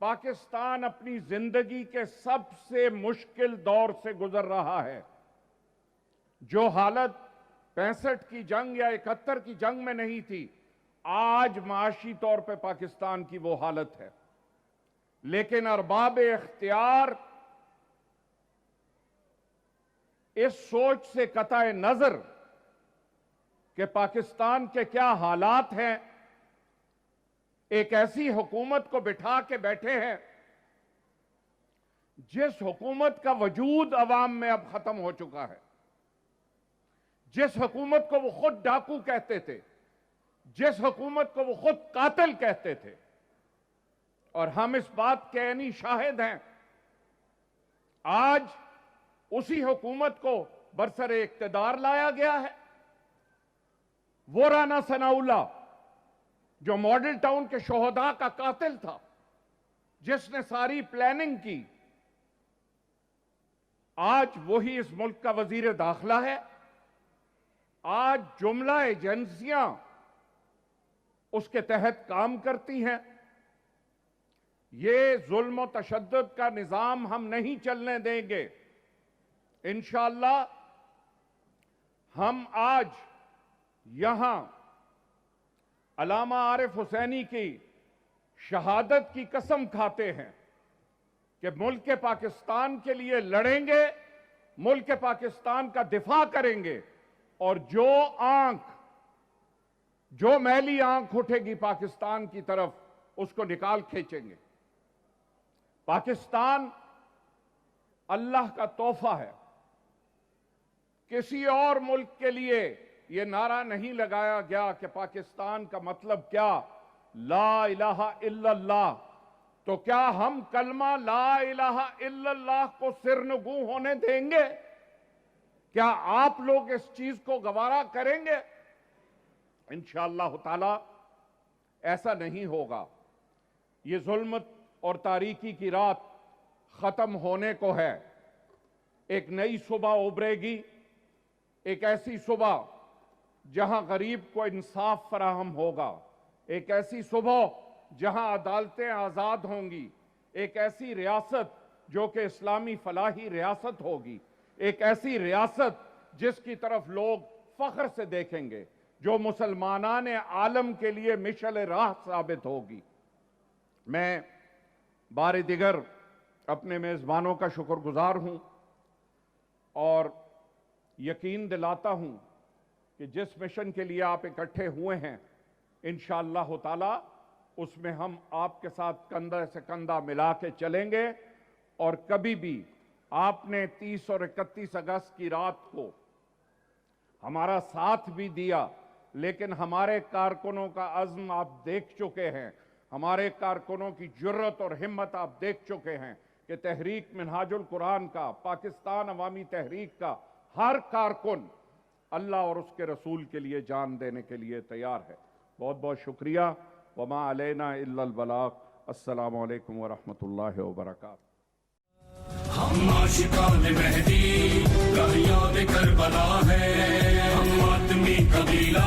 پاکستان اپنی زندگی کے سب سے مشکل دور سے گزر رہا ہے. جو حالت 65 کی جنگ یا 71 کی جنگ میں نہیں تھی، آج معاشی طور پہ پاکستان کی وہ حالت ہے. لیکن ارباب اختیار اس سوچ سے قطع نظر کہ پاکستان کے کیا حالات ہیں، ایک ایسی حکومت کو بٹھا کے بیٹھے ہیں جس حکومت کا وجود عوام میں اب ختم ہو چکا ہے، جس حکومت کو وہ خود ڈاکو کہتے تھے، جس حکومت کو وہ خود قاتل کہتے تھے. اور ہم اس بات کے عینی شاہد ہیں. آج اسی حکومت کو برسر اقتدار لایا گیا ہے. وہ رانا ثناءاللہ جو ماڈل ٹاؤن کے شہداء کا قاتل تھا، جس نے ساری پلاننگ کی، آج وہی اس ملک کا وزیر داخلہ ہے. آج جملہ ایجنسیاں اس کے تحت کام کرتی ہیں. یہ ظلم و تشدد کا نظام ہم نہیں چلنے دیں گے. انشاءاللہ ہم آج یہاں علامہ عارف حسینی کی شہادت کی قسم کھاتے ہیں کہ ملک پاکستان کے لیے لڑیں گے، ملک پاکستان کا دفاع کریں گے، اور جو میلی آنکھ اٹھے گی پاکستان کی طرف، اس کو نکال کھینچیں گے. پاکستان اللہ کا تحفہ ہے. کسی اور ملک کے لیے یہ نعرہ نہیں لگایا گیا کہ پاکستان کا مطلب کیا، لا الہ الا اللہ. تو کیا ہم کلمہ لا الہ الا اللہ کو سرنگوں ہونے دیں گے؟ کیا آپ لوگ اس چیز کو گوارا کریں گے؟ انشاءاللہ تعالی ایسا نہیں ہوگا. یہ ظلمت اور تاریکی کی رات ختم ہونے کو ہے. ایک نئی صبح ابھرے گی، ایک ایسی صبح جہاں غریب کو انصاف فراہم ہوگا، ایک ایسی صبح جہاں عدالتیں آزاد ہوں گی، ایک ایسی ریاست جو کہ اسلامی فلاحی ریاست ہوگی، ایک ایسی ریاست جس کی طرف لوگ فخر سے دیکھیں گے، جو مسلمانان عالم کے لیے مشعل راہ ثابت ہوگی. میں بار دیگر اپنے میزبانوں کا شکر گزار ہوں اور یقین دلاتا ہوں کہ جس مشن کے لیے آپ اکٹھے ہوئے ہیں، انشاءاللہ تعالی اس میں ہم آپ کے ساتھ کندھے سے کندھا ملا کے چلیں گے. اور کبھی بھی آپ نے 30 اور 31 اگست کی رات کو ہمارا ساتھ بھی دیا، لیکن ہمارے کارکنوں کا عزم آپ دیکھ چکے ہیں، ہمارے کارکنوں کی جرت اور ہمت آپ دیکھ چکے ہیں کہ تحریک منہاج القرآن کا، پاکستان عوامی تحریک کا ہر کارکن اللہ اور اس کے رسول کے لیے جان دینے کے لیے تیار ہے. بہت بہت شکریہ. وما علینا الا البلاغ. السلام علیکم ورحمۃ اللہ وبرکاتہ. ہم عاشقان مہدی، راہیان کربلا ہے، ہم آدمی قبیلہ